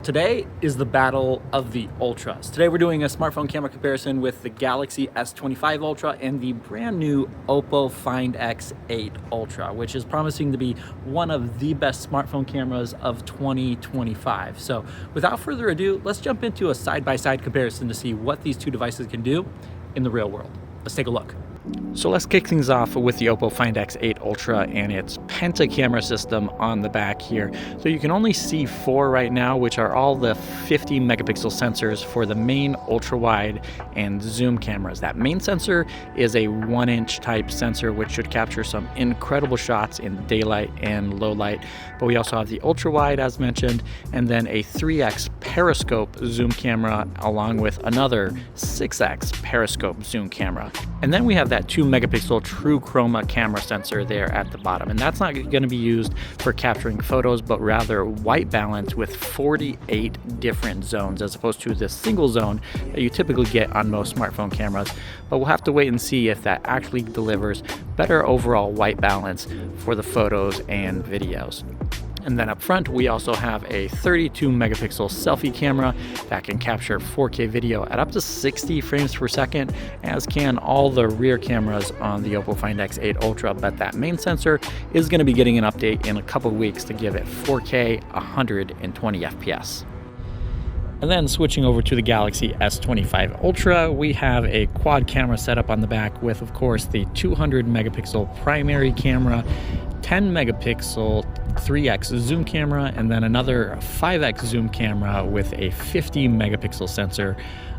today is the battle of the Ultras. Today we're doing a smartphone camera comparison with the Galaxy S25 Ultra and the brand new Oppo Find X8 Ultra, which is promising to be one of the best smartphone cameras of 2025. So without further ado, let's jump into a side-by-side comparison to see what these two devices can do in the real world. Let's take a look. So let's kick things off with the Oppo Find X8 Ultra and its penta camera system on the back here. So you can only see 4 right now, which are all the 50 megapixel sensors for the main ultra wide and zoom cameras. That main sensor is a 1-inch type sensor, which should capture some incredible shots in daylight and low light. But we also have the ultra wide, as mentioned, and then a 3x periscope zoom camera along with another 6x periscope zoom camera. And then we have that 2 megapixel true chroma camera sensor there at the bottom, and that's not going to be used for capturing photos, but rather white balance with 48 different zones as opposed to the single zone that you typically get on most smartphone cameras. But we'll have to wait and see if that actually delivers better overall white balance for the photos and videos. And then up front, we also have a 32 megapixel selfie camera that can capture 4K video at up to 60 frames per second, as can all the rear cameras on the Oppo Find X8 Ultra. But that main sensor is going to be getting an update in a couple weeks to give it 4K 120 FPS. And then switching over to the Galaxy S25 Ultra, we have a quad camera setup on the back with, of course, the 200 megapixel primary camera, 10 megapixel 3x zoom camera, and then another 5x zoom camera with a 50 megapixel sensor,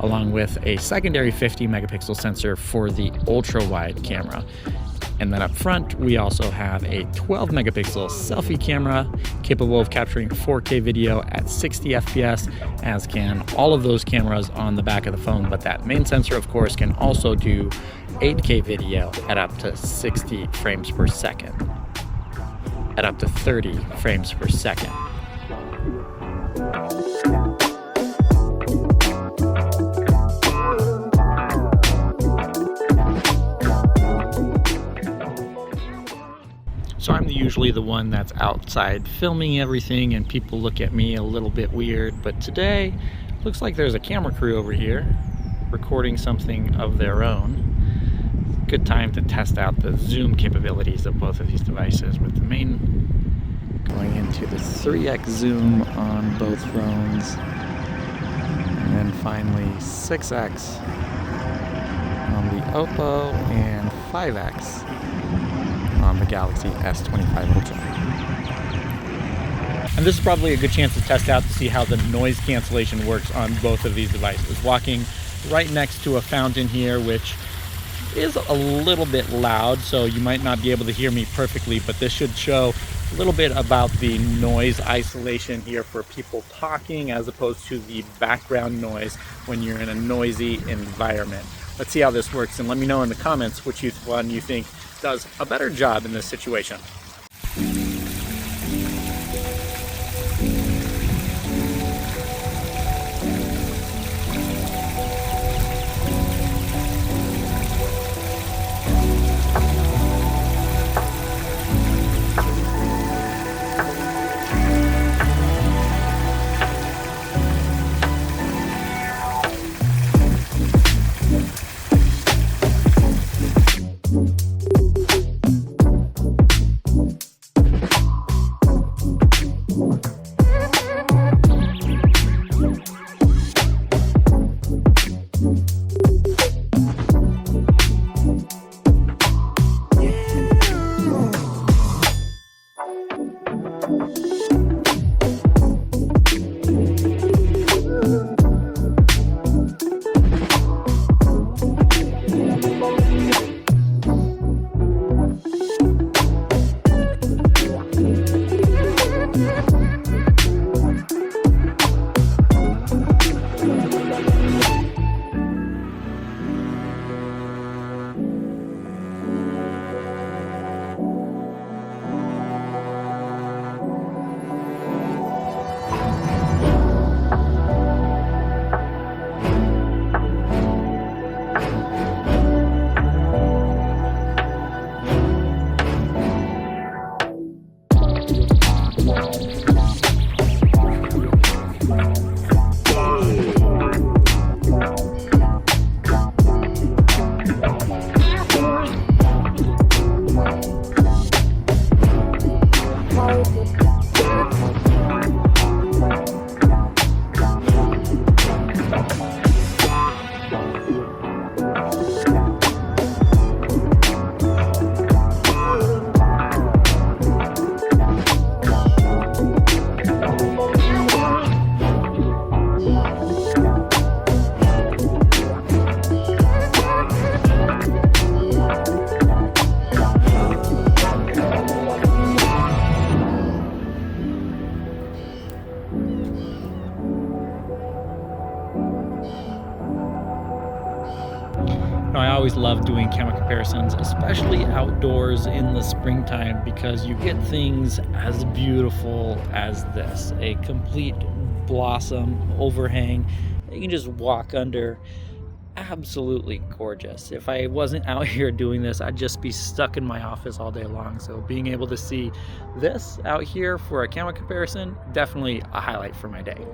along with a secondary 50 megapixel sensor for the ultra wide camera. And then up front, we also have a 12 megapixel selfie camera capable of capturing 4K video at 60 FPS, as can all of those cameras on the back of the phone. But that main sensor, of course, can also do 8K video at up to 60 frames per second, at up to 30 frames per second. So I'm usually the one that's outside filming everything and people look at me a little bit weird, but today looks like there's a camera crew over here recording something of their own. Good time to test out the zoom capabilities of both of these devices, with the main going into the 3x zoom on both phones, and then finally 6x on the Oppo and 5x on the Galaxy S25 Ultra. And this is probably a good chance to test out to see how the noise cancellation works on both of these devices. Walking right next to a fountain here, which is a little bit loud, so you might not be able to hear me perfectly, but this should show a little bit about the noise isolation here for people talking as opposed to the background noise when you're in a noisy environment. Let's see how this works, and let me know in the comments which one you think does a better job in this situation. Now, I always love doing camera comparisons, especially outdoors in the springtime, because you get things as beautiful as this, a complete blossom overhang that you can just walk under. Absolutely gorgeous. If I wasn't out here doing this, I'd just be stuck in my office all day long. So being able to see this out here for a camera comparison, definitely a highlight for my day.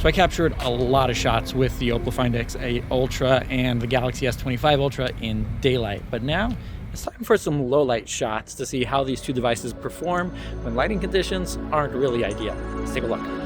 So I captured a lot of shots with the Oppo Find X8 Ultra and the Galaxy S25 Ultra in daylight, but now it's time for some low light shots to see how these two devices perform when lighting conditions aren't really ideal. Let's take a look.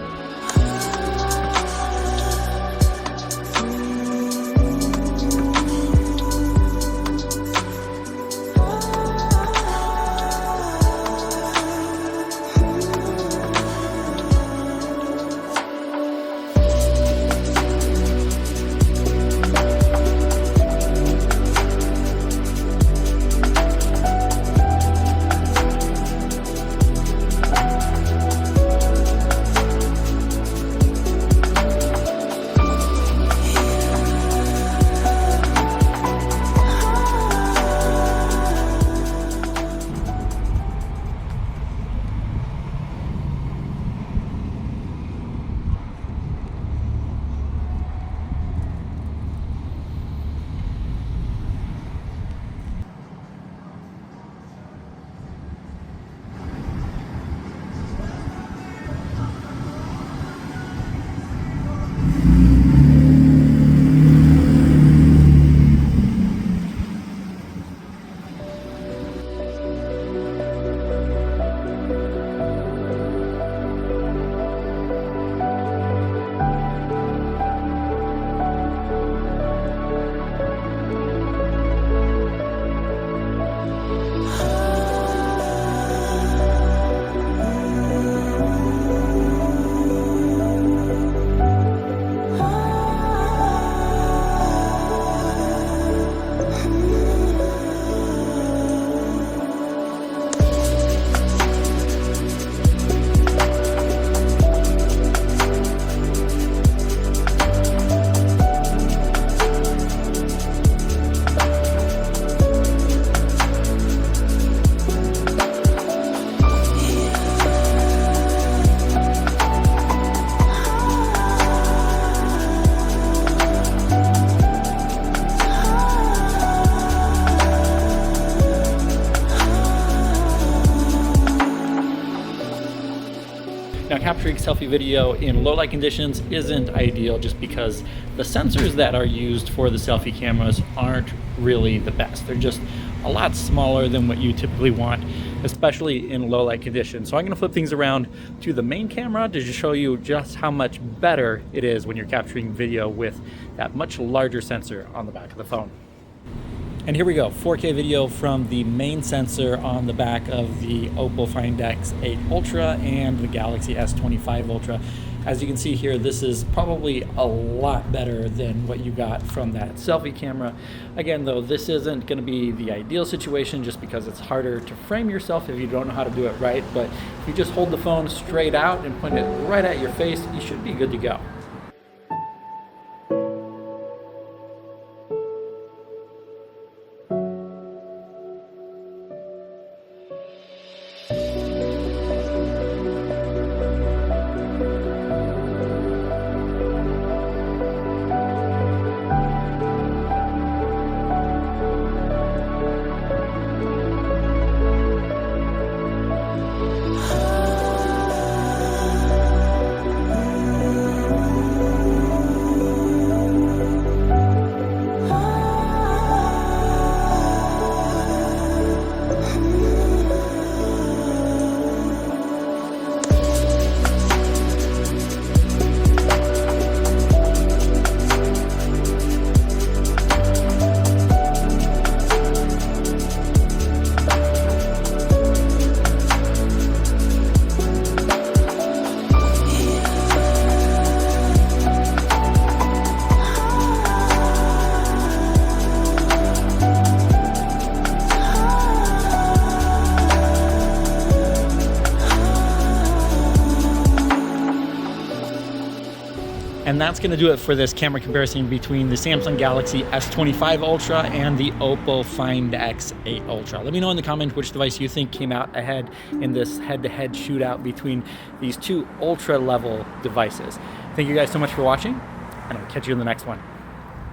capturing selfie video in low light conditions isn't ideal just because the sensors that are used for the selfie cameras aren't really the best. They're just a lot smaller than what you typically want, especially in low light conditions. So I'm going to flip things around to the main camera to just show you just how much better it is when you're capturing video with that much larger sensor on the back of the phone. And here we go, 4K video from the main sensor on the back of the Oppo Find X8 Ultra and the Galaxy S25 Ultra. As you can see here, this is probably a lot better than what you got from that selfie camera. Again, though, this isn't going to be the ideal situation just because it's harder to frame yourself if you don't know how to do it right. But if you just hold the phone straight out and point it right at your face, you should be good to go. And that's going to do it for this camera comparison between the Samsung Galaxy S25 Ultra and the Oppo Find X8 Ultra. Let me know in the comments which device you think came out ahead in this head-to-head shootout between these two ultra-level devices. Thank you guys so much for watching, and I'll catch you in the next one.